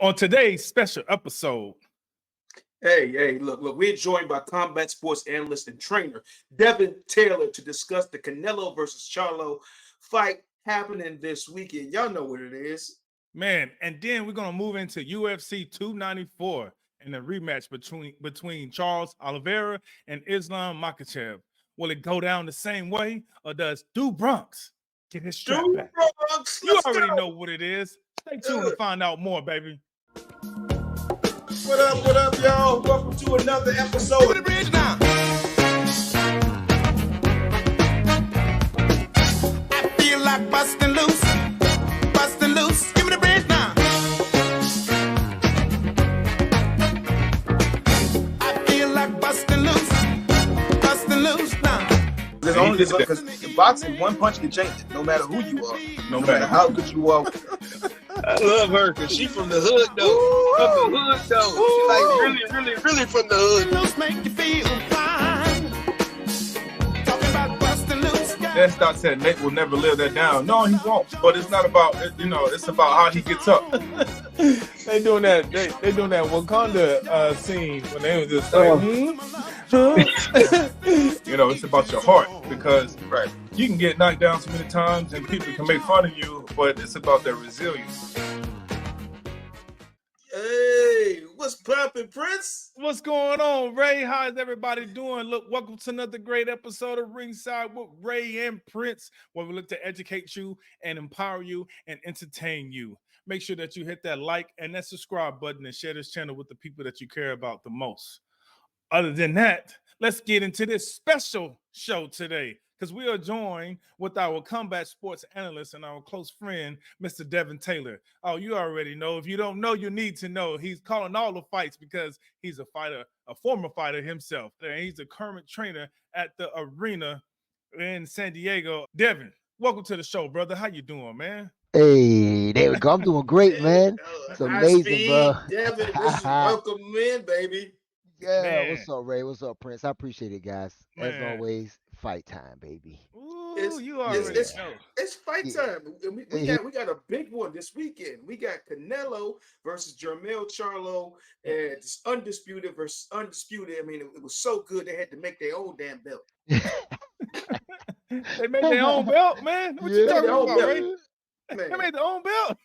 On today's special episode. Hey, look, we're joined by combat sports analyst and trainer Devin Taylor to discuss the Canelo versus Charlo fight happening this weekend. Y'all know what it is. Man, and then we're going to move into UFC 294 and the rematch between Charles Oliveira and Islam Makhachev. Will it go down the same way, or does Stu Bronx get his strap back? Bronx, you already know what it is. Stay tuned to find out more, baby. What up, y'all? Welcome to another episode of the Bridge Now. I feel like busting loose. Give me the bridge now. I feel like busting loose now. There's only because in boxing, one punch can change it, no matter who you are, no matter how good you are. I love her because she from the hood though. From the hood though. She like really from the hood. Loose make you feel fine. Talking about busting loose. That Doc said Nate will never live that down. No, he won't. But it's not about it's about how he gets up. They doing that Wakanda scene when they was just like, It's about your heart, because you can get knocked down so many times and people can make fun of you, but it's about their resilience. Hey, what's poppin', Prince? What's going on, Ray? How's everybody doing? Look, welcome to another great episode of Ringside with Ray and Prince, where we look to educate you and empower you and entertain you. Make sure that you hit that like and that subscribe button and share this channel with the people that you care about the most. Other than that, let's get into this special show today, because we are joined with our combat sports analyst and our close friend, Mr. Devin Taylor. Oh, you already know. If you don't know, you need to know. He's calling all the fights because he's a fighter, a former fighter himself. And he's a current trainer at the arena in San Diego. Devin, welcome to the show, brother. How you doing, man? Hey, there we go. I'm doing great, man. It's amazing, bro. Devin, welcome in, baby. Yeah, Man. What's up, Ray? What's up, Prince? I appreciate it, guys. Man. As always, fight time, baby. Ooh, you already know. It's fight time. We got a big one this weekend. We got Canelo versus Jermell Charlo, and it's undisputed versus undisputed. I mean, it was so good they had to make their own damn belt. They made their own belt, man. What you talking about, Ray? Man. They made their own belt.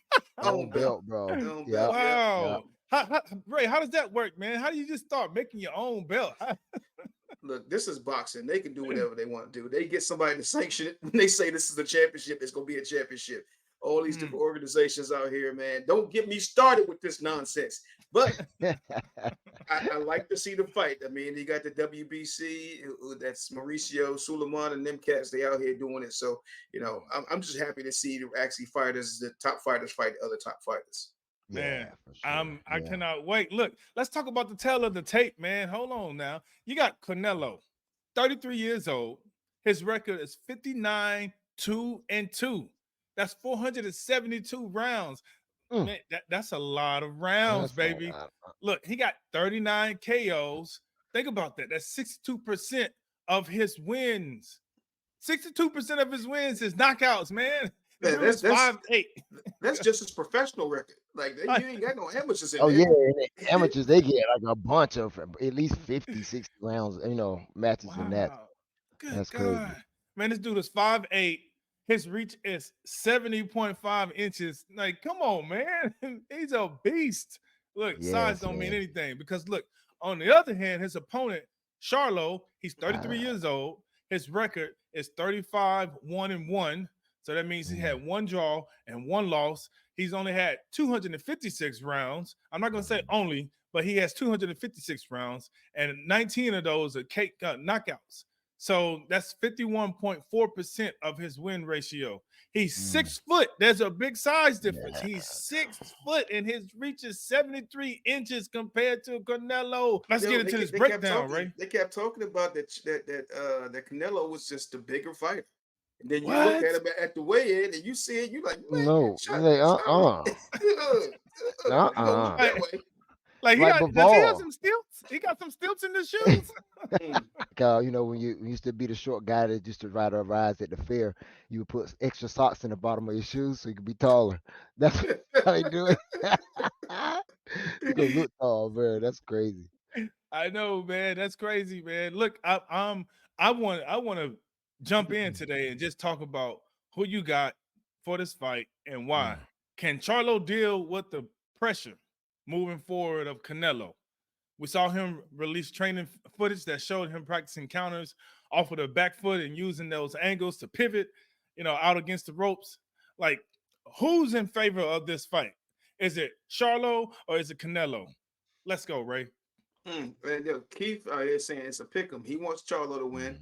Own belt, bro. Yeah. Wow. Ray, how does that work, man? How do you just start making your own belt? Look, this is boxing. They can do whatever they want to do. They get somebody to sanction it. When they say this is a championship, it's going to be a championship. All these different organizations out here, man. Don't get me started with this nonsense. But I like to see the fight. I mean, you got the WBC. That's Mauricio, Suleiman, and them cats. They out here doing it. So, I'm just happy to see the top fighters fight the other top fighters. Man, yeah, for sure. I cannot wait. Look, let's talk about the tail of the tape, man. Hold on now. You got Canelo, 33 years old. His record is 59-2-2. That's 472 rounds. Man, that's a lot of rounds, baby. Look, he got 39 KOs. Think about that. That's 62% of his wins. 62% of his wins is knockouts, man. Man, that's 5'8". That's just his professional record. Like, you ain't got no amateurs in Oh, there. yeah. Amateurs, they get like a bunch of at least 50, 60 rounds, matches in that. Good That's God. crazy. Man, this dude is 5'8". His reach is 70.5 inches. Like, come on, man. He's a beast. Look, size don't mean anything, because, look, on the other hand, his opponent, Charlo, he's 33 years old. His record is 35-1-1. So that means he had one draw and one loss. He's only had 256 rounds. I'm not going to say only, but he has 256 rounds, and 19 of those are knockouts. So that's 51.4% of his win ratio. He's 6 foot. There's a big size difference. He's 6 foot, and his reach is 73 inches compared to Canelo. Let's get into this breakdown, Ray. They kept talking about that Canelo was just the bigger fighter. And then you look at him at the weigh-in, and you see it, you like, man, no, Like, does he have some stilts? He got some stilts in the shoes. When you used to be the short guy that used to ride or rides at the fair, you would put extra socks in the bottom of your shoes so you could be taller. That's how they do it. gonna look tall, bro. That's crazy. I know, man. That's crazy, man. Look, I want to jump in today and just talk about who you got for this fight and why. Mm. Can Charlo deal with the pressure moving forward of Canelo? We saw him release training footage that showed him practicing counters off of the back foot and using those angles to pivot, out against the ropes. Like, who's in favor of this fight? Is it Charlo or is it Canelo? Let's go, Ray. And, Keith is saying it's a pick 'em. He wants Charlo to win.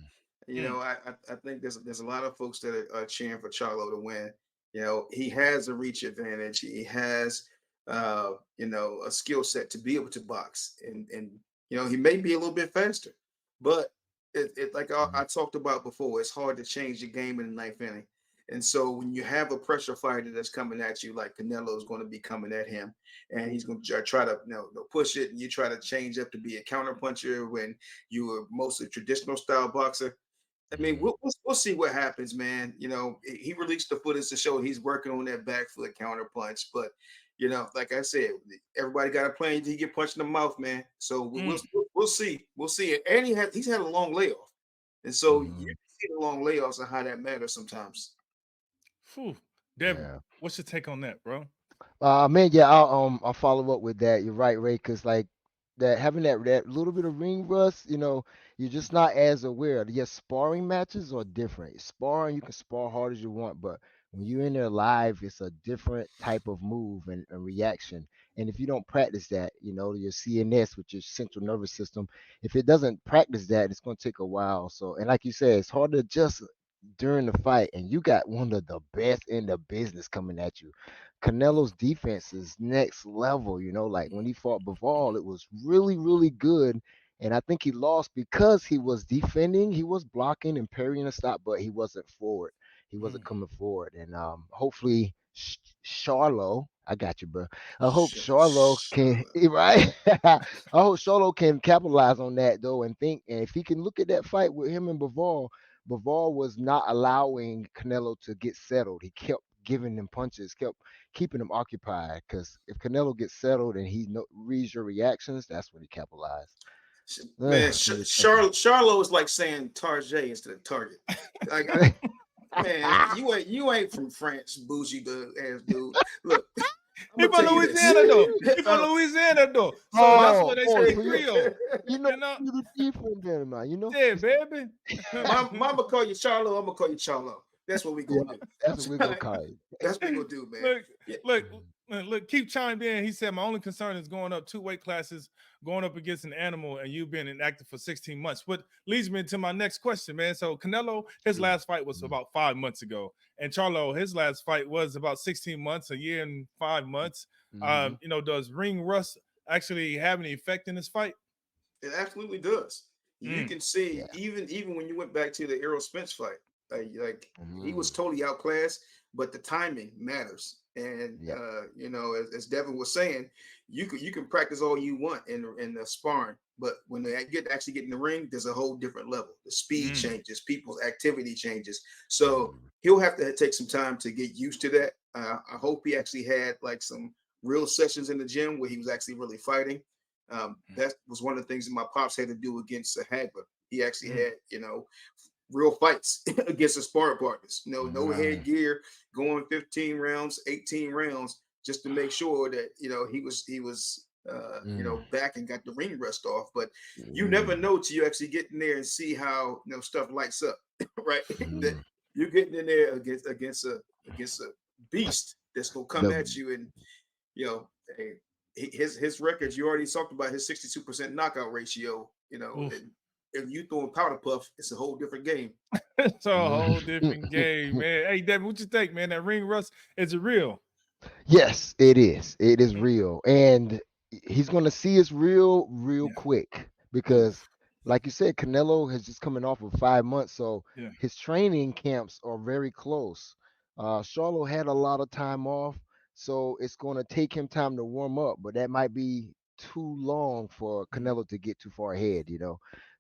Mm. Mm, I think there's a lot of folks that are cheering for Charlo to win. He has a reach advantage. He has a skill set to be able to box, and he may be a little bit faster, but it like I Mhm. talked about before, it's hard to change the game in the ninth inning. And so when you have a pressure fighter that's coming at you, like Canelo is going to be coming at him, and he's going to try to push it, and you try to change up to be a counter puncher when you were mostly traditional style boxer. I mean, Mhm. we'll see what happens, man. He released the footage to show he's working on that back foot counter punch, but like I said, everybody got a plan to get punched in the mouth, man. So mm, we'll see, we'll see. And he's had a long layoff, and so you Mhm. see the long layoffs and how that matters sometimes. phew. Devin, Yeah. what's your take on that, bro? Man, yeah, I'll follow up with that. You're right, Ray, because like that having that little bit of ring rust, you're just not as aware. Yes, sparring matches are different. Sparring, you can spar hard as you want, but when you're in there live, it's a different type of move and reaction. And if you don't practice that, your CNS, which is central nervous system, if it doesn't practice that, it's going to take a while. So, and like you said, it's hard to adjust during the fight, and you got one of the best in the business coming at you. Canelo's defense is next level. Like when he fought Bivol, it was really, really good. And I think he lost because he was defending, he was blocking and parrying a stop, but he wasn't forward. He wasn't Mm, coming forward. And hopefully, Charlo, I got you, bro. I hope Charlo can, Charlotte. right? I hope Charlo can capitalize on that though, and if he can look at that fight with him and Bivol, Bivol was not allowing Canelo to get settled. He kept giving them punches, kept keeping him occupied. Because if Canelo gets settled and he reads your reactions, that's when he capitalized. Man, It's gonna be tough. Charlo is like saying Tarjay instead of Target. Like, man, you ain't from France, bougie ass dude. Look, I'm he gonna from tell you this. Louisiana though. He from Louisiana though. So that's Oh, what they oh, say so Creole. you know You know, you the different there, man. yeah, baby. Mama call you Charlo. I'm gonna call you Charlo. That's what we Yeah, gonna do. that's what we're gonna call it. That's what we gonna do, man. look, Yeah. look, look. Keep chimed in. He said, "My only concern is going up two weight classes, going up against an animal, and you been inactive for 16 months." What leads me to my next question, man. So Canelo, his last fight was about 5 months ago, and Charlo, his last fight was about 16 months, a year and 5 months. Mm-hmm. Does ring rust actually have any effect in this fight? It absolutely does. You Mm, can see Yeah. even when you went back to the Errol Spence fight, like he was Mm, totally outclassed, but the timing matters. And yeah. as Devin was saying, you can practice all you want in the sparring, but when they actually get in the ring, there's a whole different level. The speed mm, changes, people's activity changes. So Mm, he'll have to take some time to get used to that. I hope he actually had like some real sessions in the gym where he was actually really fighting. That was one of the things that my pops had to do against Hagler. He actually mm, had, real fights against his sparring partners. No mm, headgear, going 15 rounds, 18 rounds, just to make sure that he was mm, back and got the ring rust off. But you never mm, know till you actually get in there and see how stuff lights up, right? That mm. you're getting in there against a beast that's gonna come The at you and hey, his records. You already talked about his 62% knockout ratio. oof. And if you throwing powder puff, it's a whole different game. It's a whole different game, man. Hey, Devin, what you think, man? That ring rust is it real? Yes, it is. It is Mm, real. And he's going to see it's real, real yeah, quick Oof. because, like you said, Canelo has just coming off of 5 months. So yeah. his training camps are very close. Charlo had a lot of time off. So it's going to take him time to warm up, but that might be too long for Mm, Canelo to get too far ahead.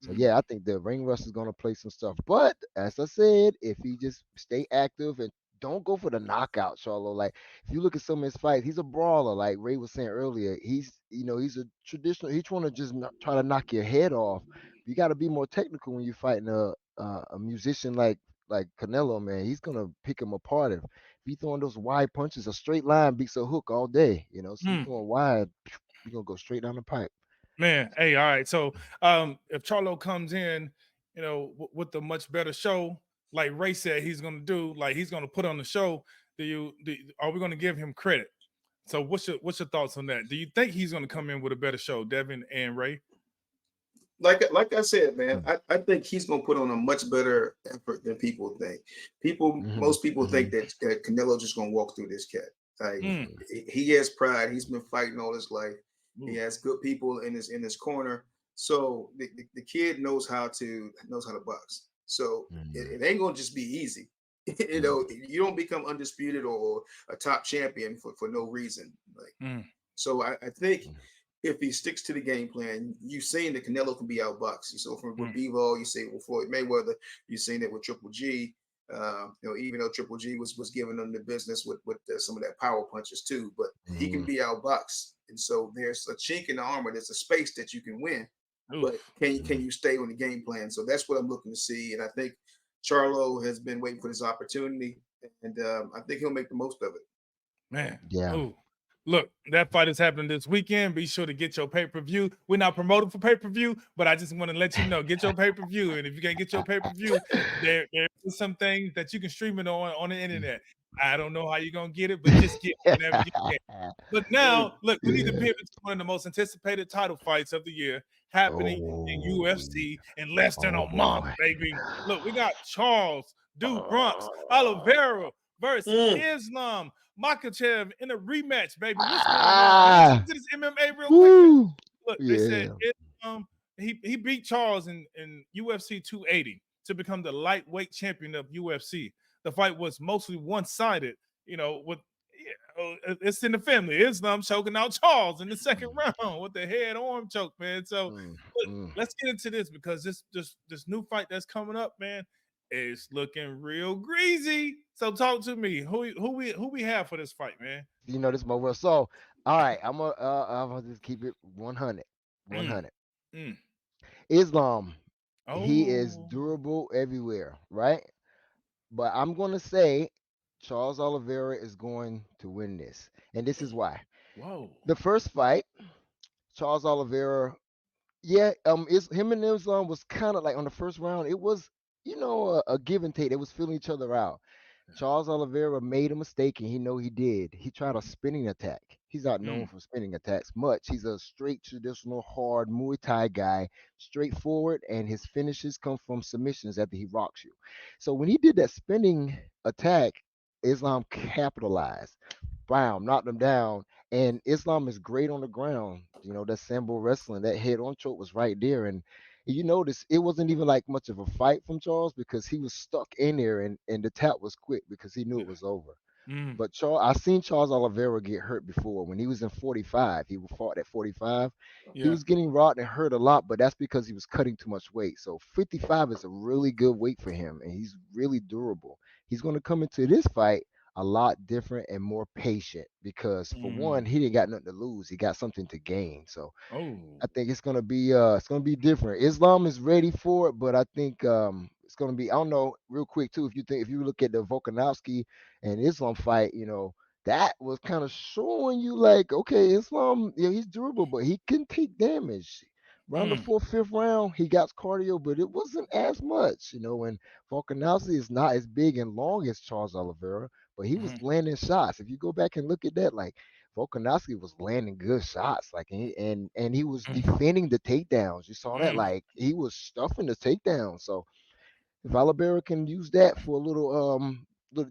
So mm, yeah, I think the ring rust is going to play some stuff. But as I said, if he just stay active and don't go for the knockout, Charlo. Like if you look at some of his fights, he's a brawler. Like Ray was saying earlier, he's a traditional. He's trying to just try to knock your head off. You got to be more technical when you're fighting a musician like Canelo, man. He's gonna pick him apart if you throwing those wide punches. A straight line beats a hook all day, So you throwing wide, you're gonna go straight down the pipe. Man, hey, all right. So if Charlo comes in, with a much better show, like Ray said he's gonna do, like he's gonna put on the show, are we gonna give him credit? So what's your thoughts on that? Do you think he's gonna come in with a better show, Devin and Ray? Like I said, man, I think he's gonna put on a much better effort than people think. Most people think that Canelo just gonna walk through this cat. Like he has pride. He's been fighting all his life. He has good people in his corner. So the kid knows how to box. So it ain't gonna just be easy. You don't become undisputed or a top champion for no reason. So I think if he sticks to the game plan, you've seen that Canelo can be outboxed. You saw from with Bivol, you see with Floyd Mayweather, you've seen it with Triple G. Even though Triple G was giving them the business with some of that power punches too, but he can be outboxed, and so there's a chink in the armor. There's a space that you can win, but can you stay on the game plan? So that's what I'm looking to see, and I think Charlo has been waiting for this opportunity, and I think he'll make the most of it. Man, yeah. Ooh. Look, that fight is happening this weekend. Be sure to get your pay-per-view. We're not promoting for pay-per-view, but I just want to let you know, get your pay-per-view. And if you can't get your pay-per-view, there's some things that you can stream it on the internet. I don't know how you're going to get it, but just get it whenever you can. But now, look, we need to pivot to one of the most anticipated title fights of the year happening in UFC in less than a month, baby. Look, we got Charles Bronx Oliveira versus Islam Makhachev in a rematch, baby. What's going on? Let's get this MMA real quick. Look, they said he beat Charles in UFC 280 to become the lightweight champion of UFC. The fight was mostly one-sided, it's in the family. Islam choking out Charles in the second round with the head arm choke, man. So let's get into this because this new fight that's coming up, man, is looking real greasy. So talk to me. Who we have for this fight, man? This is my world. So, all right, I'm gonna just keep it 100. 100. Islam, he is durable everywhere, right? But I'm gonna say Charles Oliveira is going to win this, and this is why. Whoa. The first fight, Charles Oliveira, him and Islam was kind of like on the first round. It was, a give and take. They was feeling each other out. Charles Oliveira made a mistake, and he did. He tried a spinning attack. He's not known for spinning attacks much. He's a straight, traditional, hard Muay Thai guy, straightforward, and his finishes come from submissions after he rocks you. So when he did that spinning attack, Islam capitalized. Bam, knocked him down. And Islam is great on the ground. That Sambo wrestling, that head on choke was right there. And you notice it wasn't even like much of a fight from Charles because he was stuck in there and the tap was quick because he knew it was over. But I seen Charles Oliveira get hurt before when he was in 45. He fought at 45. He was getting rocked and hurt a lot, but that's because he was cutting too much weight. So 55 is a really good weight for him, and he's really durable. He's going to come into this fight a lot different and more patient because for one, he didn't got nothing to lose. He got something to gain. So I think it's gonna be different. Islam is ready for it, but I think it's gonna be, I don't know, real quick too. If you look at the Volkanovski and Islam fight, that was kind of showing you like, okay, Islam, he's durable, but he can take damage. Around the fourth, fifth round, he got cardio, but it wasn't as much, and Volkanovski is not as big and long as Charles Oliveira, but he was landing shots. If you go back and look at that, like Volkanovski was landing good shots, like and he was defending the takedowns. You saw that, like he was stuffing the takedowns. So if Oliveira can use that for a little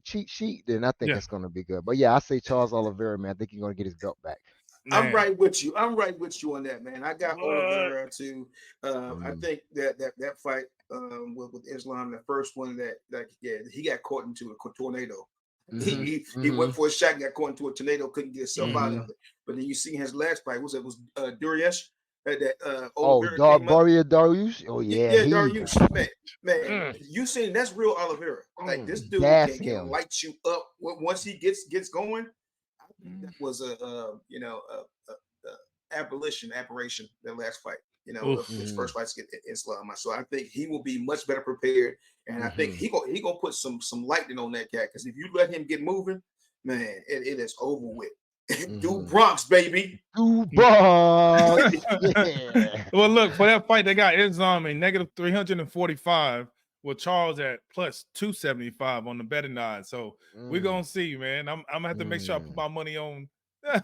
cheat sheet, then I think it's gonna be good. But yeah, I say Charles Oliveira, man. I think he's gonna get his belt back. Man. I'm right with you on that, man. I got Oliveira too. I think that fight with Islam, the first one he got caught into a tornado. He went for a shot, got caught into a tornado, couldn't get himself out of it. But then you see his last fight, was Duriyesh? that Oh, Oliveira came up. Barrier Dariush. Oh yeah, Yeah, he Dariush, man, mm, you seen that's real Oliveira. Like this dude gas can him. light you up once he gets going. I think Mm. that was a apparition that last fight. Oof. His first fight in Islam. So I think he will be much better prepared, and I think he gonna put some lightning on that cat. Because if you let him get moving, man, it is over with. Do Bronx, baby. Do Bronx. Yeah. Well, look, for that fight, they got Islam a negative 345 with Charles at plus 275 on the betting odds. So we're Mm, gonna see, man. I'm gonna have to make sure I put mm. my money on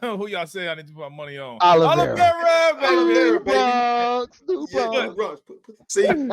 who y'all say I need to put my money on. Oliveira. Oliveira, baby. Oliveira, Do baby. Bronx. Do Yeah, Look, do Bronx. Bronx. See,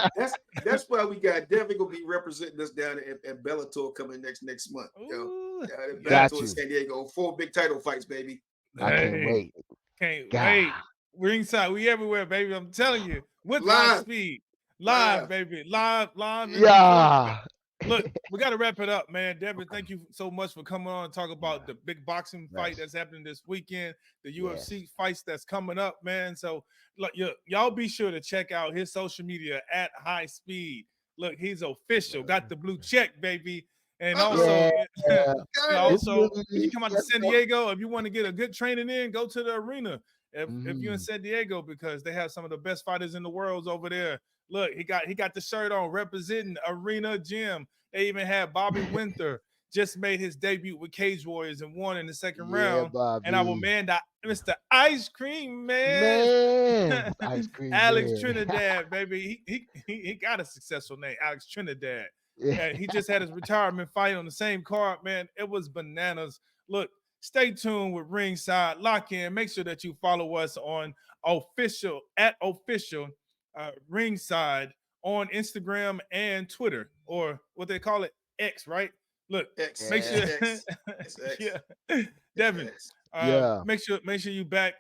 that's why we got Devin gonna be representing us down at Bellator coming next month. ooh, Down at yeah. Got Bellator in you. San Diego, 4 big title fights, baby. I can't Hey, wait. can't God. wait. Ringside, we everywhere, baby. I'm telling you, with high Live, speed, live, live. baby, live in Georgia. Yeah. Look, we got to wrap it up, man. Devin, thank you so much for coming on and talk about the big boxing fight Yes. that's happening this weekend, the Yes. UFC fights that's coming up, man. So, look, y'all be sure to check out his social media at High Speed. Look, he's official, got the blue check, baby. And Uh-oh. also, Yeah. Got it. It's also, if you really come out to let's San go. Diego, if you want to get a good training in, go to the arena. If you're in Mhm. San Diego, because they have some of the best fighters in the world over there. Look, he got the shirt on representing Arena Gym. They even had Bobby Winter just made his debut with Cage Warriors and won in the second Yeah, round. And our Bobby. man, Mr. Ice Cream Man, Man. Ice cream Alex man. Trinidad, baby. He got a successful name, Alex Trinidad. Yeah. And he just had his retirement fight on the same card, man. It was bananas. Look, stay tuned with Ringside. Lock in. Make sure that you follow us on official Ringside on Instagram and Twitter, or what they call it, X, right? Look, X. make Yeah. sure, It's X. It's X. yeah, It's Devin, X. Yeah. make sure you back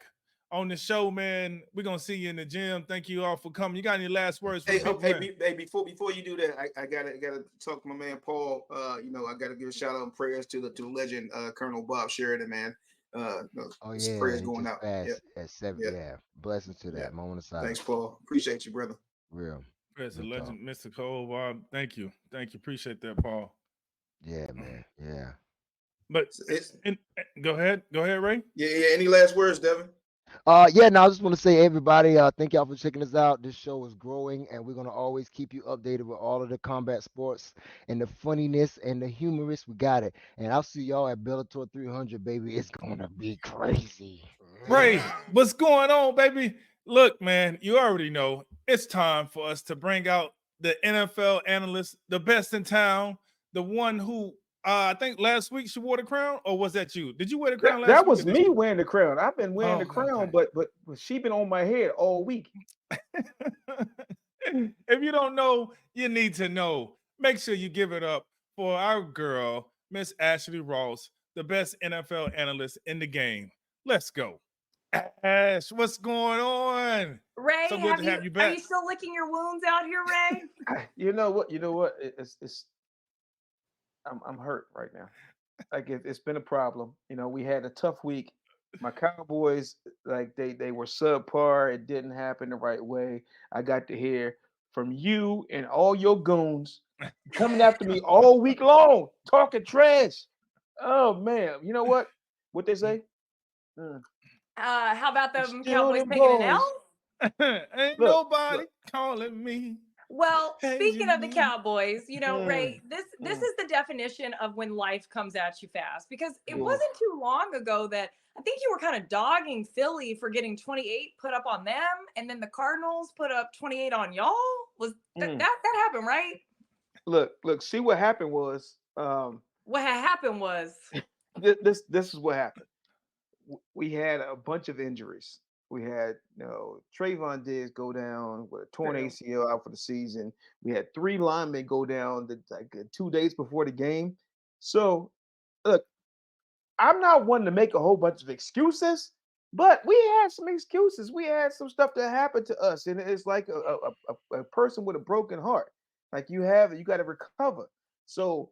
on the show, man. We're gonna see you in the gym. Thank you all for coming. You got any last words for the people, man? Before you do that, I gotta talk to my man Paul. I gotta give a shout out and prayers to the legend Colonel Bob Sheridan, man. Oh Some yeah. prayers He going just out. Yeah, passed at 7. yeah, Yeah. Blessings to yeah. that. Moment of Thanks, silence. Paul. Appreciate you, brother. Real. Chris, a Real talk. legend, Mr. Cole. Bob, thank you, appreciate that, Paul. Yeah, man. Yeah. But go ahead, Ray. Yeah. Any last words, Devin? Yeah, no, I just want to say everybody, thank y'all for checking us out. This show is growing and we're gonna always keep you updated with all of the combat sports and the funniness and the humorous. We got it. And I'll see y'all at Bellator 300, baby. It's gonna be crazy. Ray, what's going on, baby? Look, man, you already know it's time for us to bring out the NFL analyst, the best in town, the one who I think last week she wore the crown, or was that you? Did you wear the crown last That week? Or was did me she? wearing the crown. I've been wearing the Oh, crown, okay. but she been on my head all week. If you don't know, you need to know. Make sure you give it up for our girl, Miss Ashley Ross, the best NFL analyst in the game. Let's go. Ash, what's going on? Ray, So good to have you are back. you still licking your wounds out here, Ray? You know what? It's I'm hurt right now. Like it's been a problem. We had a tough week. My Cowboys, like they were subpar. It didn't happen the right way. I got to hear from you and all your goons coming after me all week long, talking trash. Oh man, you know what? What they say? Mm. How about them Still Cowboys them taking an boys. L? Ain't Look, nobody look. calling me. Well, speaking of the Paging me. Cowboys, Ray, Mm, this mm, is the definition of when life comes at you fast. Because it oof. wasn't too long ago that I think you were kind of dogging Philly for getting 28 put up on them, and then the Cardinals put up 28 on y'all. Was Mm. that happened, right? Look. See what happened was What had happened was this is what happened. We had a bunch of injuries. We had, Trayvon Diggs go down with a torn Damn. ACL out for the season. We had 3 linemen go down 2 days before the game. So, look, I'm not one to make a whole bunch of excuses, but we had some excuses. We had some stuff that happened to us, and it's like a person with a broken heart. Like you got to recover. So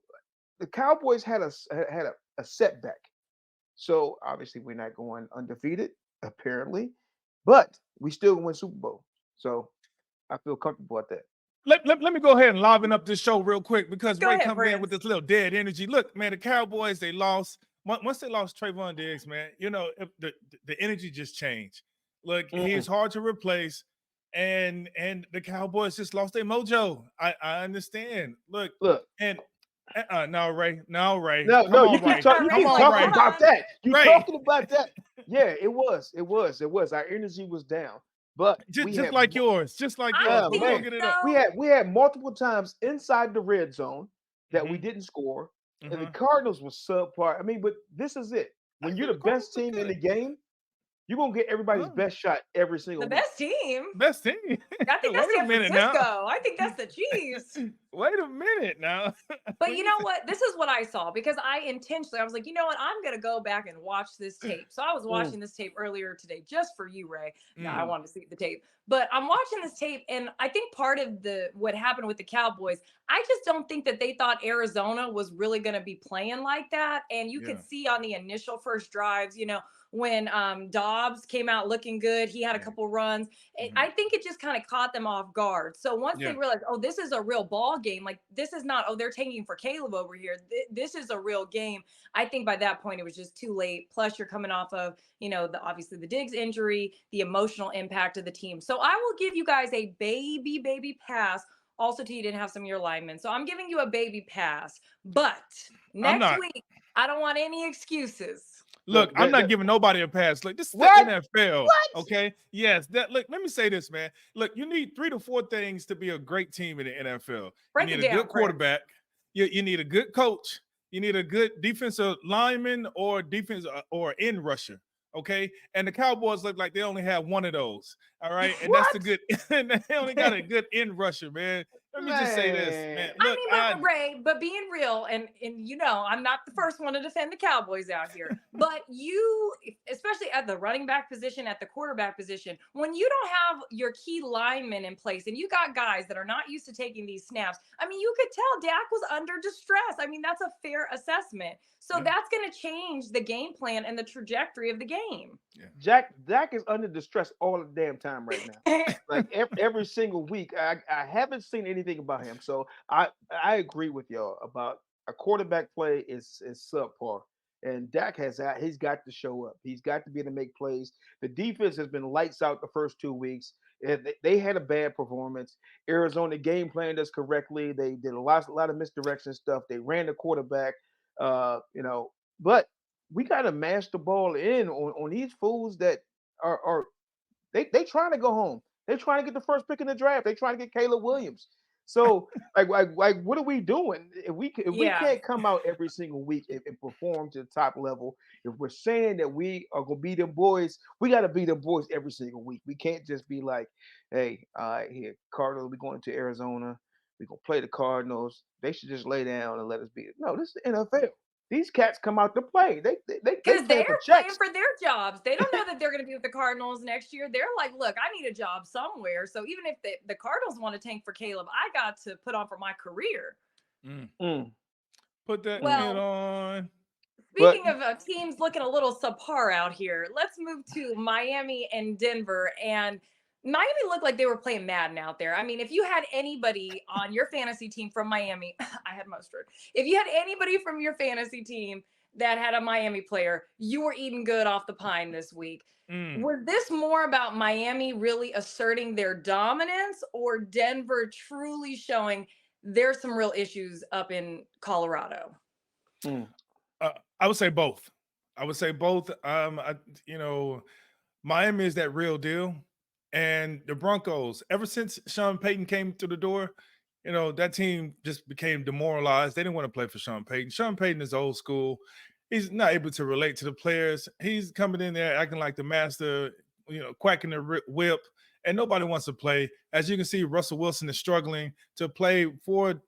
the Cowboys had a setback. So obviously we're not going undefeated, apparently. But we still gonna win Super Bowl. So I feel comfortable at that. Let me go ahead and liven up this show real quick because Go Ray ahead, comes in with Prince. this little dead energy. Look, man, the Cowboys, they lost. Once they lost Trayvon Diggs, man, the energy just changed. Look, he's hard to replace, and the Cowboys just lost their mojo. I understand. Look, and no, Ray. No, Come on, you keep Ray. talking. You Come keep on, talking Ray. about that. You Ray. talking about that? Yeah, it was. Our energy was down, but Just like yours. Just like yours. I But we're think gonna get it up. we had multiple times inside the red zone that we didn't score, and the Cardinals was subpar. I mean, but this is it. When you're the best team in the game, you're gonna get everybody's best shot every single The week. best team. Best team. I think that's San Francisco. I think that's the Chiefs. Wait a minute now. But you know what? This is what I saw because I was like, you know what? I'm going to go back and watch this tape. So I was watching this tape earlier today just for you, Ray. No, I wanted to see the tape. But I'm watching this tape, and I think part of what happened with the Cowboys, I just don't think that they thought Arizona was really going to be playing like that. And you could see on the initial first drives, when Dobbs came out looking good, he had a couple runs. I think it just kind of caught them off guard. So once they realized, oh, this is a real ball game, like this is not, oh, they're tanking for Caleb over here. This is a real game. I think by that point it was just too late. Plus you're coming off of, obviously the Diggs injury, the emotional impact of the team. So I will give you guys a baby pass. Also, you didn't have some of your linemen. So I'm giving you a baby pass. But next week, I don't want any excuses. Look, I'm not giving nobody a pass. Look, this is the NFL. Okay. Yes. Look, let me say this, man. Look, you need 3 to 4 things to be a great team in the NFL. Break you it need a down, good quarterback. You need a good coach. You need a good defensive lineman or defense or in rusher. Okay. And the Cowboys look like they only have one of those. All right. And that's the good. They only got a good in rusher, man. Let me just say this, man. Look, but Ray, but being real, and I'm not the first one to defend the Cowboys out here, but you, especially at the running back position, at the quarterback position, when you don't have your key linemen in place and you got guys that are not used to taking these snaps, I mean, you could tell Dak was under distress. I mean, that's a fair assessment. So that's going to change the game plan and the trajectory of the game. Yeah. Dak is under distress all the damn time right now. Like every single week. I haven't seen anything about him. So I agree with y'all about a quarterback play is subpar. And Dak he's got to show up. He's got to be able to make plays. The defense has been lights out the first 2 weeks. They had a bad performance. Arizona game planned us correctly. They did a lot of misdirection stuff. They ran the quarterback. But we got to mash the ball in on these fools that are they trying to go home. They're trying to get the first pick in the draft. They're trying to get Caleb Williams. So like what are we doing? If we can't come out every single week and perform to the top level, if we're saying that we are gonna be them boys, we got to be them boys every single week. We can't just be like, hey, here, Cardinals, we're going to Arizona. We're gonna play the Cardinals. They should just lay down and let us beat it. No, this is the NFL. These cats come out to play. They because they're playing for their jobs. They don't know that they're going to be with the Cardinals next year. They're like, look, I need a job somewhere. So even if the Cardinals want to tank for Caleb, I got to put on for my career. Put that head on. Speaking of teams looking a little subpar out here, let's move to Miami and Denver. And Miami looked like they were playing Madden out there. I mean, if you had anybody on your fantasy team from Miami, I had Mustard. If you had anybody from your fantasy team that had a Miami player, you were eating good off the pine this week. Was this more about Miami really asserting their dominance or Denver truly showing there's some real issues up in Colorado? I would say both. Miami is that real deal. And the Broncos, ever since Sean Payton came through the door, that team just became demoralized. They didn't want to play for Sean Payton. Sean Payton is old school. He's not able to relate to the players. He's coming in there acting like the master, quacking the whip, and nobody wants to play. As you can see, Russell Wilson is struggling to play for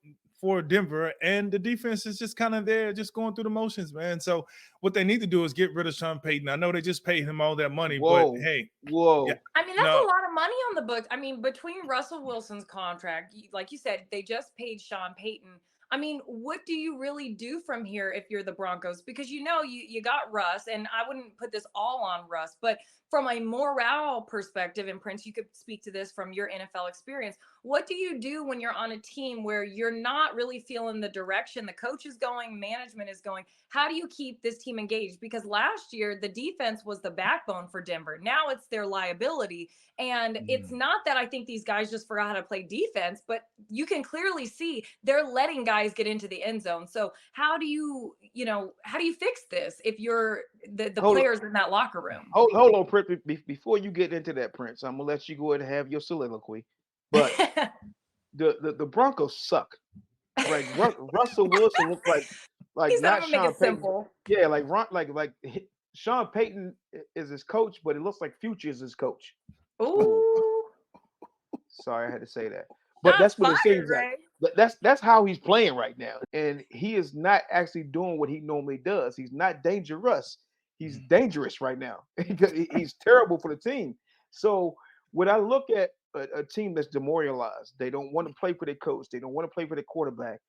Denver, and the defense is just kind of there, just going through the motions, man. So what they need to do is get rid of Sean Payton. I know they just paid him all that money, but hey. Yeah, I mean, that's a lot of money on the books. I mean, between Russell Wilson's contract, like you said, they just paid Sean Payton I mean, what do you really do from here if you're the Broncos? Because you got Russ, and I wouldn't put this all on Russ, but from a morale perspective, and Prince, you could speak to this from your NFL experience. What do you do when you're on a team where you're not really feeling the direction the coach is going, management is going? How do you keep this team engaged? Because last year the defense was the backbone for Denver. Now it's their liability. And it's not that I think these guys just forgot how to play defense, but you can clearly see they're letting guys get into the end zone. So how do you fix this if you're the players in that locker room? Hold on, Prince. Before you get into that, Prince, I'm gonna let you go ahead and have your soliloquy. But the Broncos suck. Like Russell Wilson looks like He's not not gonna Sean make it Payton. simple. Yeah, like Sean Payton is his coach, but it looks like Future is his coach. Ooh. Sorry, I had to say that. But that's what it seems like. That's how he's playing right now. And he is not actually doing what he normally does. He's not dangerous. He's dangerous right now. He's terrible for the team. So when I look at a team that's demoralized, they don't want to play for their coach. They don't want to play for their quarterback.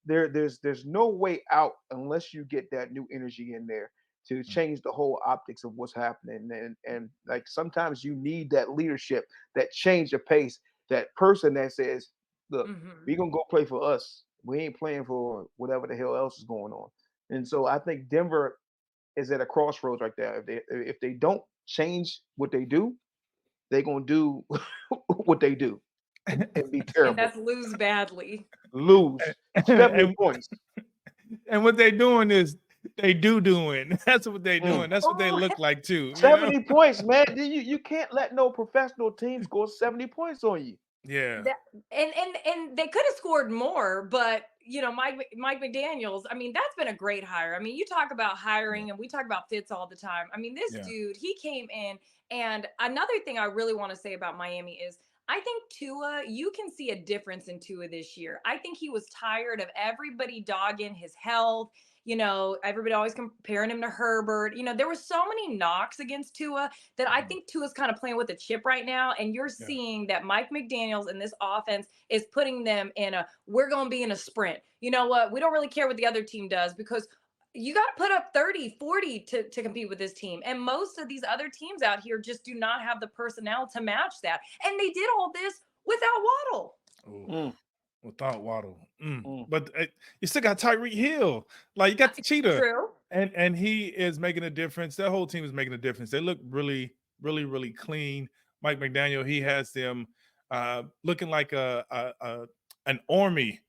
There's no way out unless you get that new energy in there to change the whole optics of what's happening. And like sometimes you need that leadership, that change of pace, that person that says, look, we're gonna go play for us. We ain't playing for whatever the hell else is going on. And so I think Denver is at a crossroads right there. If they don't change what they do, they're gonna do what they do and be terrible. And that's lose badly. Lose 70 points. And what they're doing is they doing. That's what they're doing. That's what they look like too. 70 points, man. You can't let no professional team score 70 points on you. Yeah. And they could have scored more, but Mike McDaniels, I mean, that's been a great hire. I mean, you talk about hiring and we talk about fits all the time. I mean, this dude, he came in. And another thing I really want to say about Miami is I think Tua, you can see a difference in Tua this year. I think he was tired of everybody dogging his health. Everybody always comparing him to Herbert. There were so many knocks against Tua that I think Tua's kind of playing with a chip right now. And you're seeing that Mike McDaniels and this offense is putting them in we're going to be in a sprint. You know what? We don't really care what the other team does because you got to put up 30, 40 to compete with this team. And most of these other teams out here just do not have the personnel to match that. And they did all this without Waddle. Without Waddle. But you still got Tyreek Hill. Like you got the cheetah. True. And he is making a difference. That whole team is making a difference. They look really, really, really clean. Mike McDaniel, he has them looking like an army.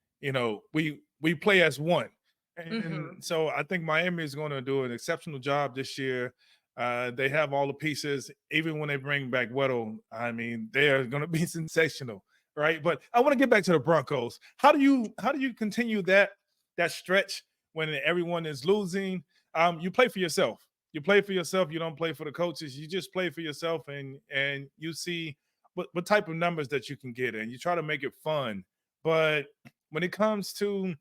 We play as one. And so I think Miami is going to do an exceptional job this year. They have all the pieces. Even when they bring back Weddle, I mean, they are going to be sensational, right? But I want to get back to the Broncos. How do you continue that stretch when everyone is losing? You play for yourself. You play for yourself. You don't play for the coaches. You just play for yourself, and you see what type of numbers that you can get, and you try to make it fun. But when it comes to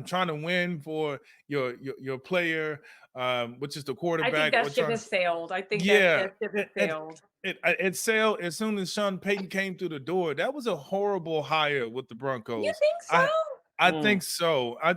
trying to win for your player, which is the quarterback. I think that ship has sailed. I think that ship has sailed. It sailed as soon as Sean Payton came through the door. That was a horrible hire with the Broncos. You think so? I think so. I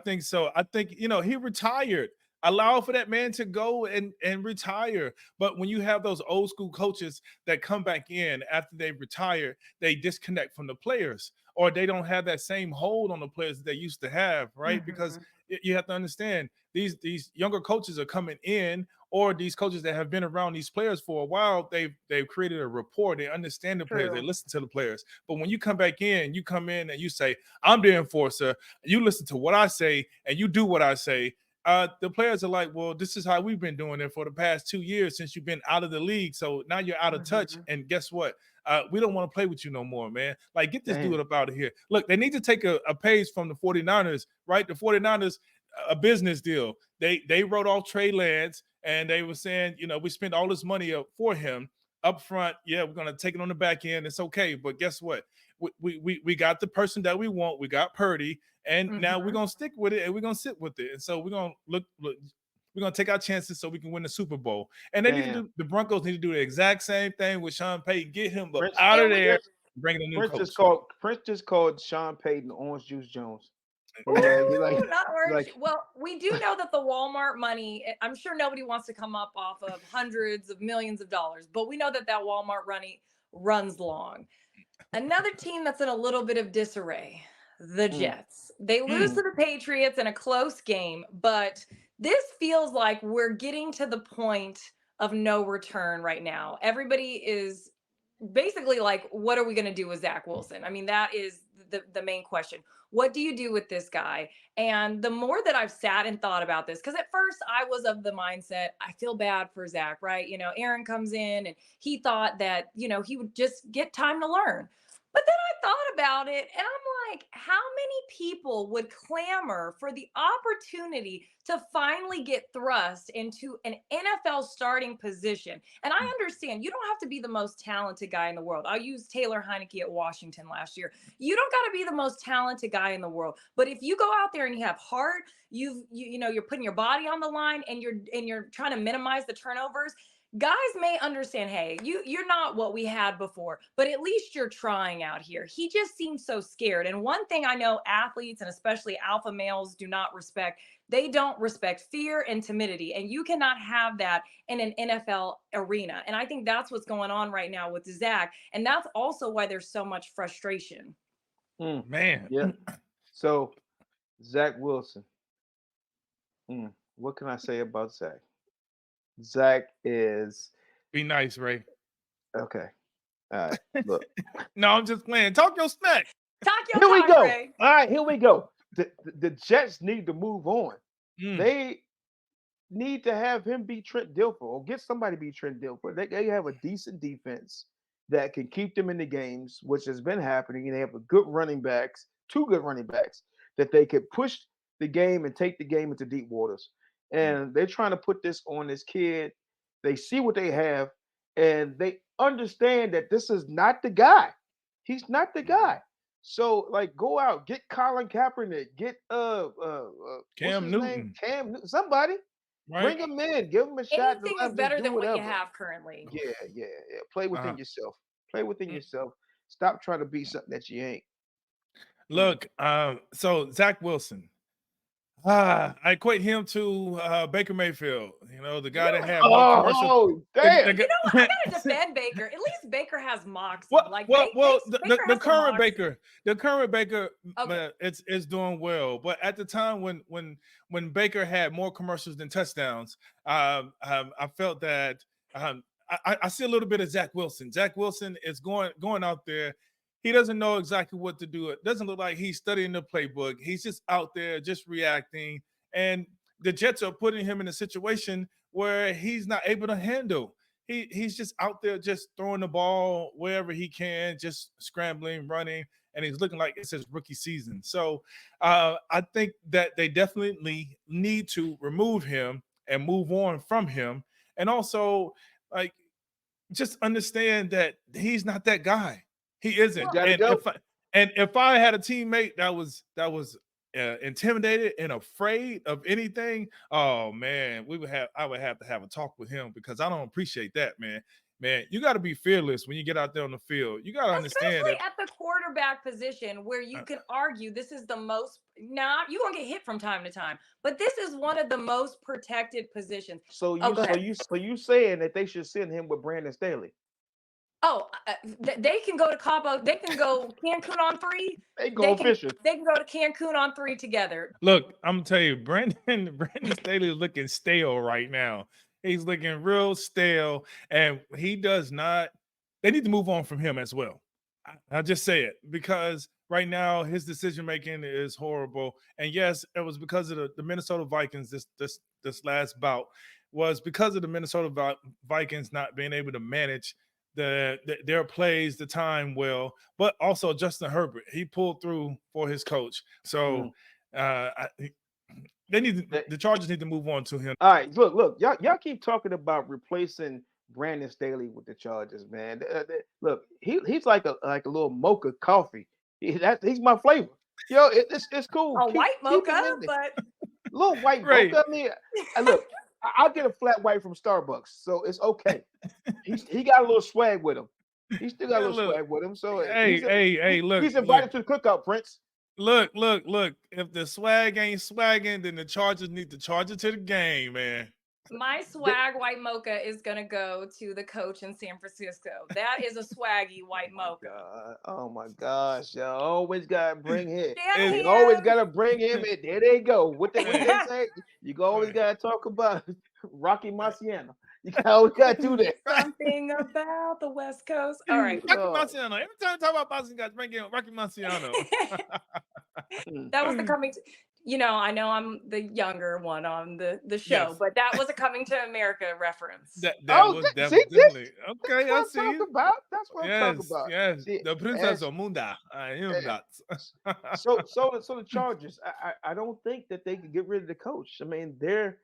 think, he retired. Allow for that man to go and retire. But when you have those old school coaches that come back in after they retire, they disconnect from the players, or they don't have that same hold on the players that they used to have, right? Because you have to understand these younger coaches are coming in, or these coaches that have been around these players for a while, they've created a rapport. They understand the players. They listen to the players. But when you come back in, you come in and you say, I'm the enforcer. You listen to what I say and you do what I say. The players are like, well, this is how we've been doing it for the past 2 years since you've been out of the league. So now you're out of touch. And guess what? We don't want to play with you no more, man. Like, get this dude up out of here. Look, they need to take a page from the 49ers, right? The 49ers, a business deal. They wrote off Trey Lance, and they were saying, we spent all this money up for him up front. Yeah, we're going to take it on the back end. It's okay. But guess what? We got the person that we want. We got Purdy. And now we're going to stick with it, and we're going to sit with it. And so we're going to look, we're going to take our chances so we can win the Super Bowl. And the Broncos need to do the exact same thing with Sean Payton. Get him out of there, bring in a new coach. Prince just called Sean Payton Orange Juice Jones. Not orange. Well, we do know that the Walmart money, I'm sure nobody wants to come up off of hundreds of millions of dollars, but we know that Walmart money runs long. Another team that's in a little bit of disarray, the Jets. They lose to the Patriots in a close game, but this feels like we're getting to the point of no return right now. Everybody is basically like, what are we going to do with Zach Wilson? I mean, that is the main question. What do you do with this guy? And the more that I've sat and thought about this, because at first I was of the mindset, I feel bad for Zach, right? Aaron comes in and he thought that, he would just get time to learn. But then I thought about it and I'm like, how many people would clamor for the opportunity to finally get thrust into an NFL starting position? And I understand you don't have to be the most talented guy in the world. I'll use Taylor Heineke at Washington last year. You don't got to be the most talented guy in the world. But if you go out there and you have heart, you're putting your body on the line and you're trying to minimize the turnovers, guys may understand, hey, you're not what we had before, but at least you're trying out here. He just seems so scared. And one thing I know athletes and especially alpha males do not respect, they don't respect fear and timidity. And you cannot have that in an NFL arena. And I think that's what's going on right now with Zach. And that's also why there's so much frustration. Man. Yeah. So Zach Wilson. What can I say about Zach? Zach is. Be nice, Ray. Okay. All right. Look. No, I'm just playing. Talk your smack. Here we go. Ray. All right, here we go. The Jets need to move on. They need to have him be Trent Dilfer or get somebody to be Trent Dilfer. They have a decent defense that can keep them in the games, which has been happening. And they have two good running backs that they could push the game and take the game into deep waters. And they're trying to put this on this kid. They see what they have, and they understand that this is not the guy. He's not the guy. So, go out, get Colin Kaepernick, get Cam Newton, somebody, bring him in, give him a shot. Anything is better than what you have currently. Yeah. Play within yourself. Play within yourself. Stop trying to be something that you ain't. Look, so Zach Wilson. I equate him to Baker Mayfield, the guy that had more commercials. Oh, damn. I gotta defend Baker. At least Baker has moxie. The current Baker, okay. It's doing well. But at the time when Baker had more commercials than touchdowns, I felt that I see a little bit of Zach Wilson. Zach Wilson is going out there. He doesn't know exactly what to do. It doesn't look like he's studying the playbook. He's just out there just reacting. And the Jets are putting him in a situation where he's not able to handle. He's just out there just throwing the ball wherever he can, just scrambling, running, and he's looking like it's his rookie season. So I think that they definitely need to remove him and move on from him. And also, just understand that he's not that guy. He isn't. If I had a teammate that was intimidated and afraid of anything, oh man, I would have to have a talk with him because I don't appreciate that, man. Man, you got to be fearless when you get out there on the field. You got to understand, especially at the quarterback position where you can argue this is the most. Now you're gonna get hit from time to time, but this is one of the most protected positions. So you saying that they should send him with Brandon Staley? Oh, they can go to Cabo. They can go Cancun on 3. They go fishing. They can go to Cancun on 3 together. Look, I'm gonna tell you, Brandon Staley is looking stale right now. He's looking real stale, and he does not. They need to move on from him as well. I'll just say it because right now his decision making is horrible. And yes, it was because of the Minnesota Vikings. This last bout was because of the Minnesota Vikings not being able to manage their plays, the time well, but also Justin Herbert. He pulled through for his coach. So the Chargers need to move on to him. All right, look, y'all keep talking about replacing Brandon Staley with the Chargers, man. Look, he's like a little mocha coffee. He's my flavor. Yo, it's cool. White mocha, but little white mocha. I mean, look. I'll get a flat white from Starbucks, so it's okay. He got a little swag with him. He still got a little swag with him. So hey, look. He's invited to the cookout, Prince. Look. If the swag ain't swagging, then the Chargers need to charge it to the game, man. My swag white mocha is gonna go to the coach in San Francisco. That is a swaggy white mocha. Oh my gosh, y'all always gotta bring him. Damn They always him. gotta bring him in. There they go. What they say? You always Right. gotta talk about Rocky Marciano. You always gotta do that. Something about the West Coast. All right. Rocky Marciano. Every time I talk about boxing, guys bring in Rocky Marciano. That was the coming to, I know I'm the younger one on the show, Yes. but that was a coming to America reference. That was see, definitely okay. I That's see. what I'm talking about. That's what I'm talking Yes, about. yes. See, The Princess as- of Munda. I am nuts. so the Chargers, I don't think that they could get rid of the coach. I mean, they're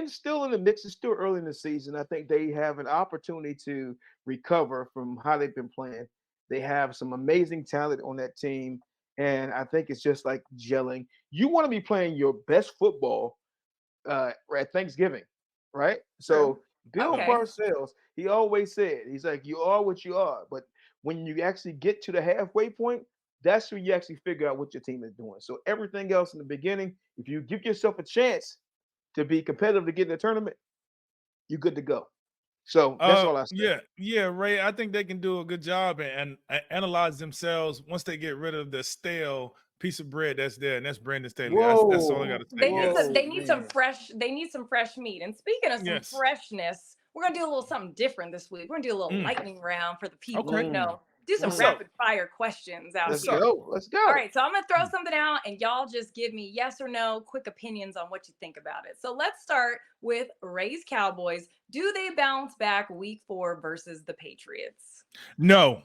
still in the mix. It's still early in the season. I think they have an opportunity to recover from how they've been playing. They have some amazing talent on that team, and I think it's just like gelling. You want to be playing your best football at Thanksgiving, right? So Bill Okay. Parcells, he always said, he's like, you are what you are, but when you actually get to the halfway point, that's when you actually figure out what your team is doing. So everything else in the beginning, if you give yourself a chance to be competitive to get in the tournament, you're good to go. So that's all I say. Yeah, Ray. I think they can do a good job and analyze themselves once they get rid of the stale piece of bread that's there, and that's Brandon Staley. That's all I got to say. They need Yes. they need some fresh meat. And speaking of some Yes. freshness, we're gonna do a little something different this week. We're gonna do a little lightning round for the people. Okay. Do some What's up? rapid fire questions out Let's here. go. Let's go. All right, so I'm gonna throw something out, and y'all just give me yes or no, quick opinions on what you think about it. So let's start with Ray's Cowboys. Do they bounce back week 4 versus the Patriots? No.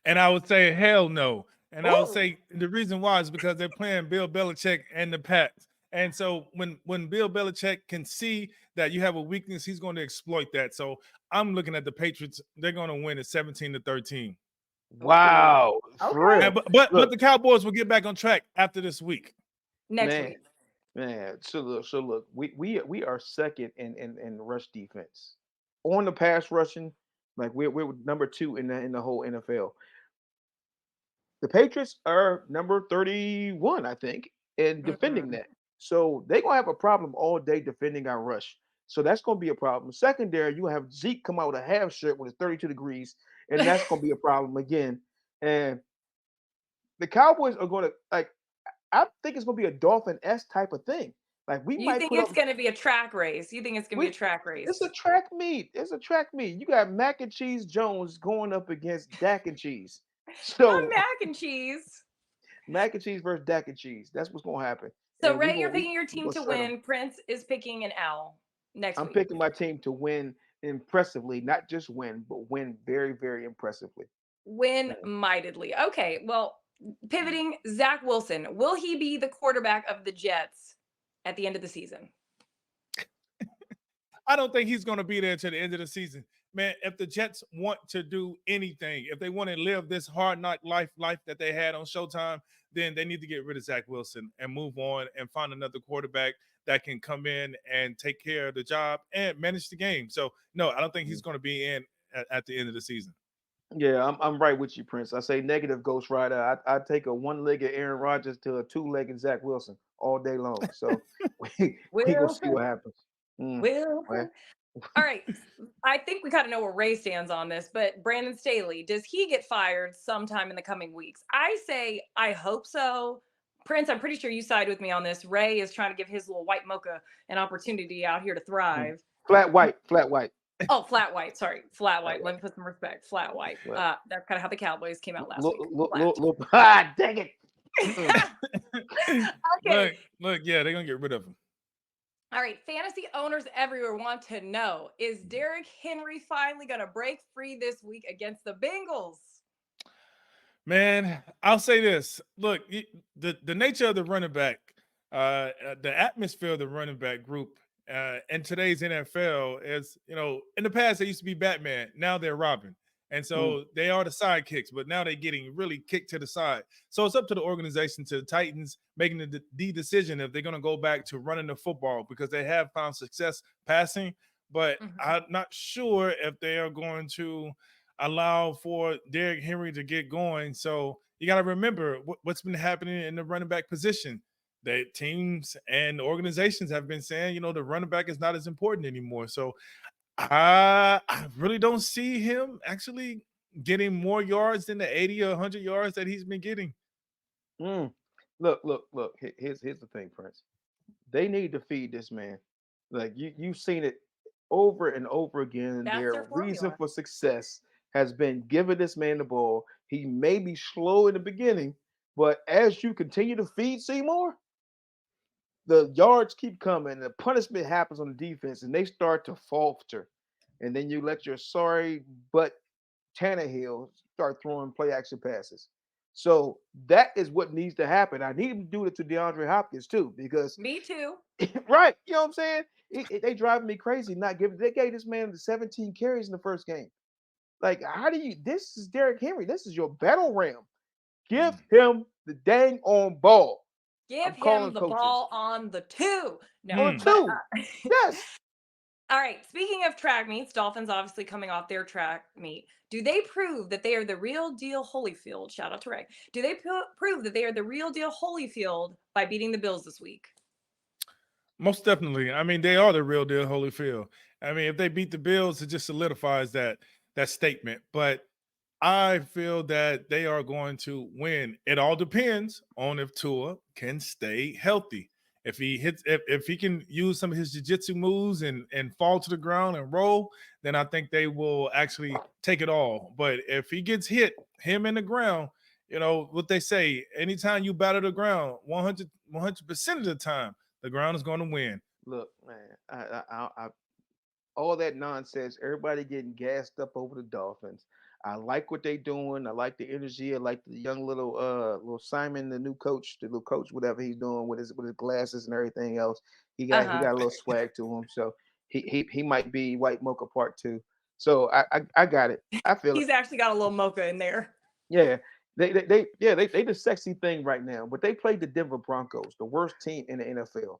And I would say hell no. And I would Ooh. say the reason why is because they're playing Bill Belichick and the Pats. And so when Bill Belichick can see that you have a weakness, he's going to exploit that. So I'm looking at the Patriots. They're going to win at 17-13. Wow. For Okay. real. But the Cowboys will get back on track after this week. Next Man, week. man. So look, we are second in rush defense. On the pass rushing, like we're number 2 in the whole NFL. The Patriots are number 31, I think, in defending that. So they're gonna have a problem all day defending our rush. So that's gonna be a problem. Secondary, you have Zeke come out with a half shirt when it's 32 degrees, and that's gonna be a problem again. And the Cowboys are gonna I think it's gonna be a Dolphin-esque type of thing. Like we You might think put it's up gonna be a track race? You think it's gonna be a track race? it's a track meet. It's a track meet. You got Mac and Cheese Jones going up against Dak and Cheese. Not So mac and cheese. Mac and Cheese versus Dak and Cheese. That's what's gonna happen. So And Ray, you're picking your we team gonna to set 'em. win. Prince is picking an L next I'm week. picking my team to win impressively, not just win, but win very, very impressively. Win mightily. Okay, well, pivoting, Zach Wilson. Will he be the quarterback of the Jets at the end of the season? I don't think he's going to be there to the end of the season. Man, if the Jets want to do anything, if they want to live this hard knock life that they had on Showtime, then they need to get rid of Zach Wilson and move on and find another quarterback that can come in and take care of the job and manage the game. So, no, I don't think he's going to be in at the end of the season. Yeah, I'm right with you, Prince. I say negative Ghost Rider. I take a one-legged Aaron Rodgers to a two-legged Zach Wilson all day long. So we gonna see what happens. Wilson. All right. I think we kind of know where Ray stands on this, but Brandon Staley, does he get fired sometime in the coming weeks? I say I hope so. Prince, I'm pretty sure you side with me on this. Ray is trying to give his little white mocha an opportunity out here to thrive. Flat white. Oh, flat white. Sorry, flat white. Let me put some respect. Flat white. That's kind of how the Cowboys came out last week. Dang it. Okay. Look, yeah, they're gonna get rid of him. All right, fantasy owners everywhere want to know, is Derrick Henry finally going to break free this week against the Bengals? Man, I'll say this. Look, the nature of the running back, the atmosphere of the running back group in today's NFL is, in the past they used to be Batman. Now they're Robin. And so they are the sidekicks, but now they're getting really kicked to the side. So it's up to the organization, to the Titans, making the decision if they're going to go back to running the football, because they have found success passing. But I'm not sure if they are going to allow for Derrick Henry to get going. So you got to remember what's been happening in the running back position. The teams and organizations have been saying, the running back is not as important anymore. So I really don't see him actually getting more yards than the 80 or 100 yards that he's been getting. Look. Here's the thing, Prince. They need to feed this man. Like you've seen it over and over again. That's Their their reason formula. for success has been giving this man the ball. He may be slow in the beginning, but as you continue to feed Seymour, the yards keep coming. The punishment happens on the defense, and they start to falter. And then you let your sorry but Tannehill start throwing play action passes. So that is what needs to happen. I need him to do it to DeAndre Hopkins too, because Me too. right, you know what I'm saying? They driving me crazy not giving. They gave this man the 17 carries in the first game. Like, how do you? This is Derrick Henry. This is your battle ram. Give him the dang on ball. Give I'm him calling the coaches ball on the 2. No, on the but two. Yes. all right. Speaking of track meets, Dolphins obviously coming off their track meet. Do they prove that they are the real deal Holyfield? Shout out to Ray. Do they prove that they are the real deal Holyfield by beating the Bills this week? Most definitely. I mean, they are the real deal Holyfield. I mean, if they beat the Bills, it just solidifies that statement. But I feel that they are going to win. It all depends on if Tua can stay healthy. If he hits, if he can use some of his jiu-jitsu moves and fall to the ground and roll, then I think they will actually take it all. But if he gets hit, him in the ground, what they say, anytime you batter the ground, 100% of the time, the ground is going to win. Look, man. I all that nonsense. Everybody getting gassed up over the Dolphins. I like what they doing. I like the energy. I like the young little Simon, the new coach, the little coach, whatever he's doing with his glasses and everything else. He got a little swag to him. So he might be White Mocha Part 2. So I got it. I feel it. He's actually got a little mocha in there. Yeah. They the sexy thing right now, but they played the Denver Broncos, the worst team in the NFL.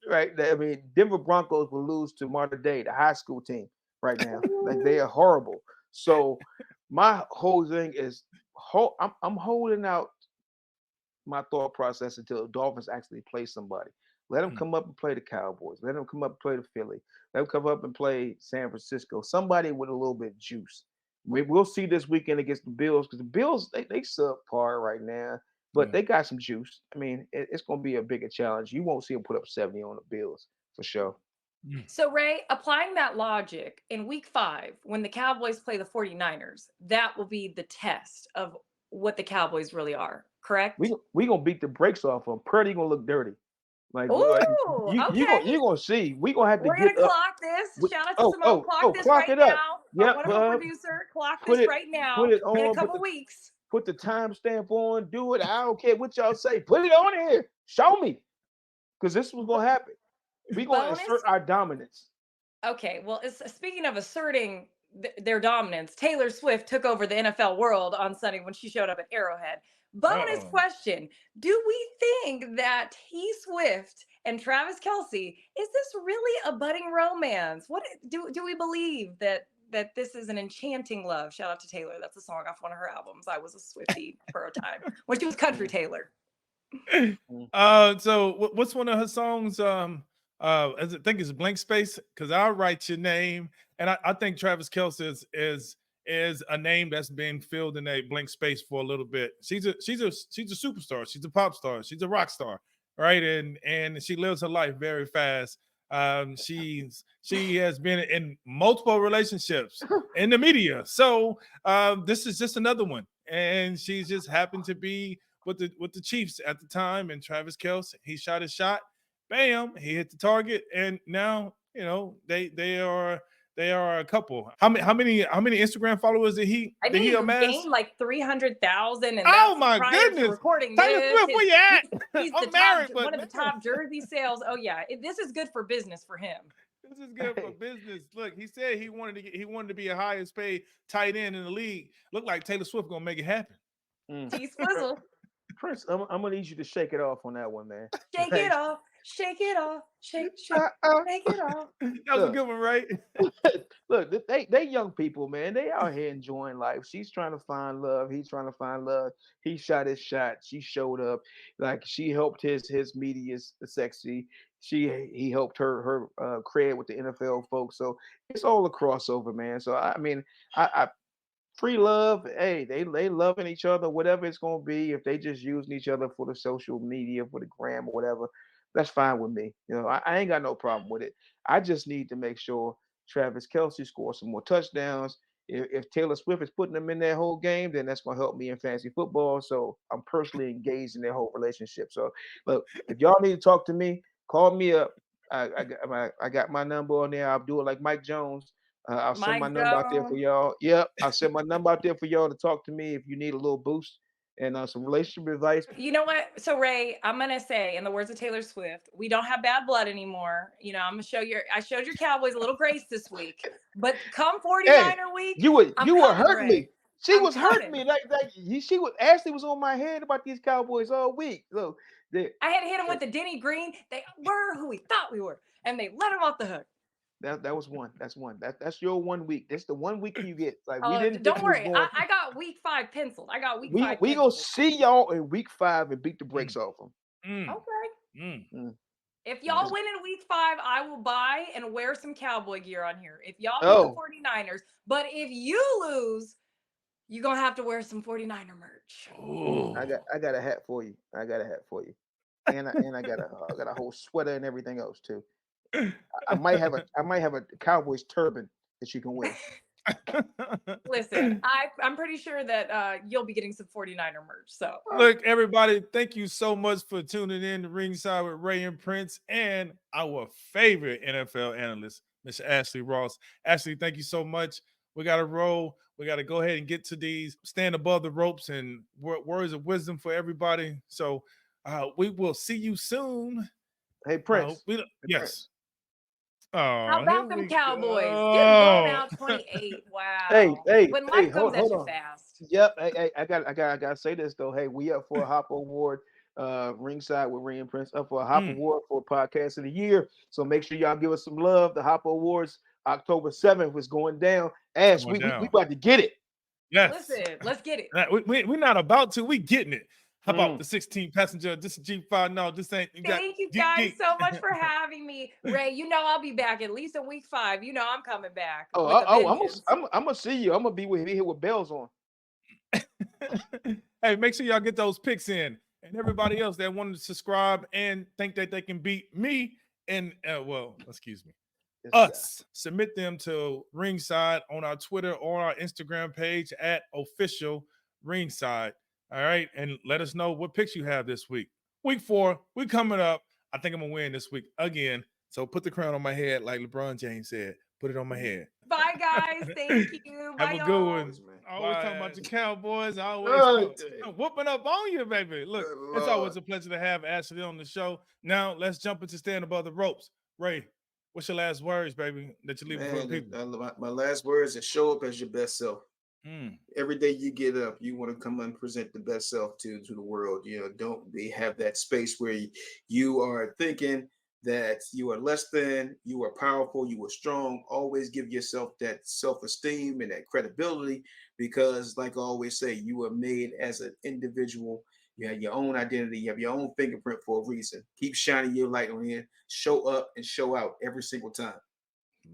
Right? I mean, Denver Broncos will lose to Marta Day, the high school team, right now. Like they are horrible. So my whole thing is, I'm holding out my thought process until the Dolphins actually play somebody. Let them come up and play the Cowboys. Let them come up and play the Philly. Let them come up and play San Francisco. Somebody with a little bit of juice. We'll see this weekend against the Bills, because the Bills they subpar right now, but they got some juice. I mean, it's going to be a bigger challenge. You won't see them put up 70 on the Bills for sure. So, Ray, applying that logic in week 5, when the Cowboys play the 49ers, that will be the test of what the Cowboys really are, correct? We going to beat the brakes off them. Purdy going to look dirty. Like, okay. you're going to see. We're going to have to We're get gonna clock this. Shout out to Simone. Clock this clock right it up. now. Yep, Wonderful producer. Clock put this it- right now. put it In a on, couple weeks. Put the timestamp on. Do it. I don't care what y'all say. Put it on here. Show me. Because this was going to happen. We're going to assert our dominance. Okay, well, speaking of asserting their dominance, Taylor Swift took over the NFL world on Sunday when she showed up at Arrowhead. Bonus question: do we think that T Swift and Travis Kelce, is this really a budding romance? What do we believe that this is an enchanting love? Shout out to Taylor. That's a song off one of her albums. I was a Swiftie for a time when she was country Taylor. So what's one of her songs? I think it's Blank Space, because I'll write your name. And I think Travis Kelce is a name that's been filled in a blank space for a little bit. She's a superstar. She's a pop star. She's a rock star, right? And she lives her life very fast. She has been in multiple relationships in the media. So this is just another one, and she's just happened to be with the Chiefs at the time. And Travis Kelce, he shot his shot, bam, he hit the target, and now they are a couple. How many Instagram followers did he amass? Gained like 300,000. And oh my goodness! Recording Taylor this, Swift, where you at? He's I'm married, but one of the top jersey sales. Oh yeah, this is good for business for him. This is good for business. Look, he said he wanted to be a highest paid tight end in the league. Look like Taylor Swift gonna make it happen. T Swizzle. Prince, I'm gonna need you to shake it off on that one, man. Shake it off. shake it off, shake it off. That was a good one, right? Look, they young people, man. They out here enjoying life. She's trying to find love. He's trying to find love. He shot his shot. She showed up. Like she helped his media sexy. He helped her cred with the NFL folks. So it's all a crossover, man. So I mean, I free love. Hey, they loving each other, whatever it's gonna be. If they just using each other for the social media, for the gram or whatever, that's fine with me. You know, I ain't got no problem with it. I just need to make sure Travis Kelsey scores some more touchdowns. If Taylor Swift is putting them in that whole game, then that's gonna help me in fantasy football. So I'm personally engaged in their whole relationship. So look, if y'all need to talk to me, call me up. I got my number on there. I'll do it like Mike Jones. I'll send my Mike number out there for Jones. y'all. Yep, I'll send my number out there for y'all to talk to me if you need a little boost and some relationship advice. You know what? So Ray, I'm gonna say, in the words of Taylor Swift, we don't have bad blood anymore. You know, I showed your Cowboys a little grace this week, but come 49er week, you were coming, hurting me. Ray. She I'm was hurting coming. me. She was Ashley was on my head about these Cowboys all week. So I had to hit them with the Denny Green. They were who we thought we were, and they let them off the hook. that was one. That's one. That's your 1 week. That's the 1 week you get. Like we Oh, didn't think don't we was worry. going. I got week 5 penciled. I got week 5 We gonna penciled. see y'all in week 5 and beat the brakes off them. Okay. If y'all win in week 5, I will buy and wear some cowboy gear on here. If y'all beat the 49ers, but if you lose, you're gonna have to wear some 49er merch. I got a hat for you. I got a hat for you. And I got a whole sweater and everything else too. I might have a Cowboys turban that you can wear. Listen, I'm pretty sure that you'll be getting some 49er merch. So look, everybody, thank you so much for tuning in to Ringside with Ray and Prince and our favorite NFL analyst, Miss Ashley Ross. Ashley, thank you so much. We got to roll. We got to go ahead and get to these stand above the ropes and words of wisdom for everybody. So we will see you soon. Hey, Prince. Yes. How about them Cowboys? Go. Getting blown out 28. Wow. When life comes at you fast. Yep. I gotta say this though. Hey, we up for a Hop Award. Ringside with Ray and Prince up for a Hop Award for Podcast of the Year. So make sure y'all give us some love. The Hop Awards October 7th is going down. Ash, we about to get it. Yes. Listen, let's get it. We're not about to. We getting it. How about the 16 passenger? This is G5. No, this ain't. Thank you guys so much for having me, Ray. You know I'll be back at least in week 5. You know I'm coming back. I'm gonna see you. I'm gonna be here with bells on. Hey, make sure y'all get those picks in, and everybody else that wanted to subscribe and think that they can beat me and excuse me, us. Submit them to Ringside on our Twitter or our Instagram page at official Ringside. All right. And let us know what picks you have this week. Week 4, we coming up. I think I'm going to win this week again. So put the crown on my head, like LeBron James said. Put it on my head. Bye, guys. Thank you. Have Bye, a good one. Always talking about the Cowboys. I'm whooping up on you, baby. Look, it's always a pleasure to have Ashley on the show. Now, let's jump into stand above the ropes. Ray, what's your last words, baby, that you leave for the people? My last words is show up as your best self. Every day you get up, you want to come and present the best self to the world. You know, don't have that space where you are thinking that you are less than, you are powerful, you are strong. Always give yourself that self-esteem and that credibility, because like I always say, you are made as an individual. You have your own identity, you have your own fingerprint for a reason. Keep shining your light on here. Show up and show out every single time.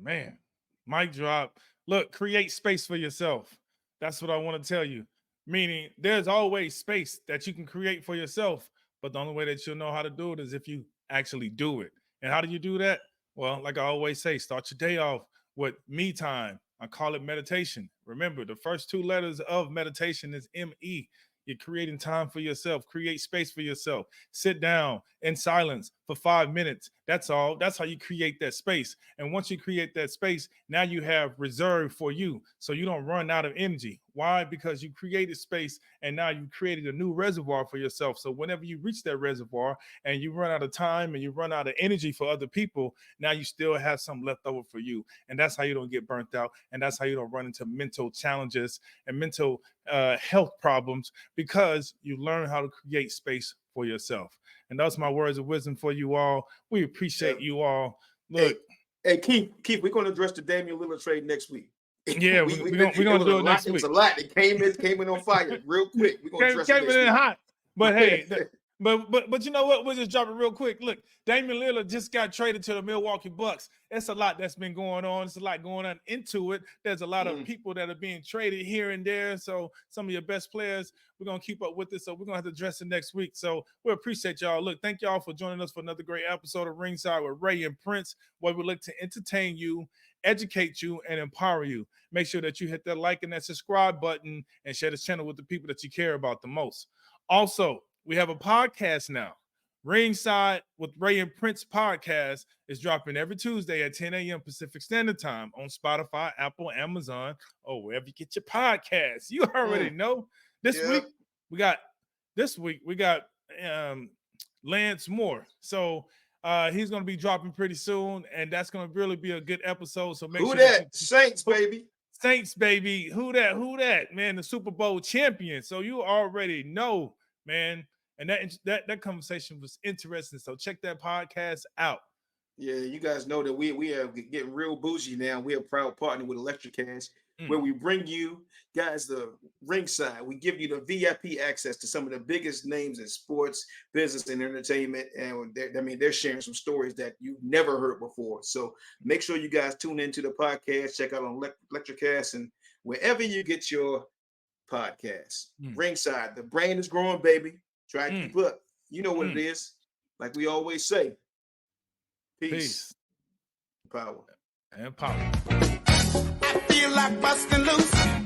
Man, mic drop. Look, create space for yourself. That's what I want to tell you. Meaning there's always space that you can create for yourself, but the only way that you'll know how to do it is if you actually do it. And how do you do that? Well, like I always say, start your day off with me time. I call it meditation. Remember, the first 2 letters of meditation is M-E. You're creating time for yourself. Create space for yourself. Sit down in silence for 5 minutes. That's all. That's how you create that space. And once you create that space, now you have reserve for you, so you don't run out of energy. Why? Because you created space, and now you created a new reservoir for yourself. So whenever you reach that reservoir and you run out of time and you run out of energy for other people, now you still have some left over for you. And that's how you don't get burnt out. And that's how you don't run into mental challenges and mental health problems, because you learn how to create space for yourself. And that's my words of wisdom for you all. We appreciate you all. Look, hey Keith, we're going to address the Damian Lillard trade next week. Yeah, we're gonna do it next week. It was a lot. It came in on fire real quick. We're gonna address it next week. Hot. But hey, but you know what? We'll just drop it real quick. Look, Damian Lillard just got traded to the Milwaukee Bucks. It's a lot that's been going on. It's a lot going on into it. There's a lot of people that are being traded here and there. So some of your best players, we're gonna keep up with it. So we're gonna have to address it next week. So we appreciate y'all. Look, thank y'all for joining us for another great episode of Ringside with Ray and Prince, where we look to entertain you, educate you, and empower you. Make sure that you hit that like and that subscribe button and share this channel with the people that you care about the most. Also, we have a podcast now. Ringside with Ray and Prince podcast is dropping every Tuesday at 10 a.m. Pacific Standard Time on Spotify, Apple, Amazon, or wherever you get your podcasts. You already know. This week we got Lance Moore. So he's going to be dropping pretty soon, and that's going to really be a good episode. So make sure that Saints, baby. Saints, baby. Who that? Man, the Super Bowl champion. So you already know, man. And that conversation was interesting. So check that podcast out. Yeah, you guys know that we are getting real bougie now. We're a proud partner with Electricast, where we bring you guys the Ringside. We give you the VIP access to some of the biggest names in sports, business, and entertainment. And they're sharing some stories that you've never heard before. So make sure you guys tune into the podcast. Check out on Electricast and wherever you get your podcasts. Ringside, the brand is growing, baby. Try to keep up. You know what it is. Like we always say. Peace. Power. And power. I feel like busting loose.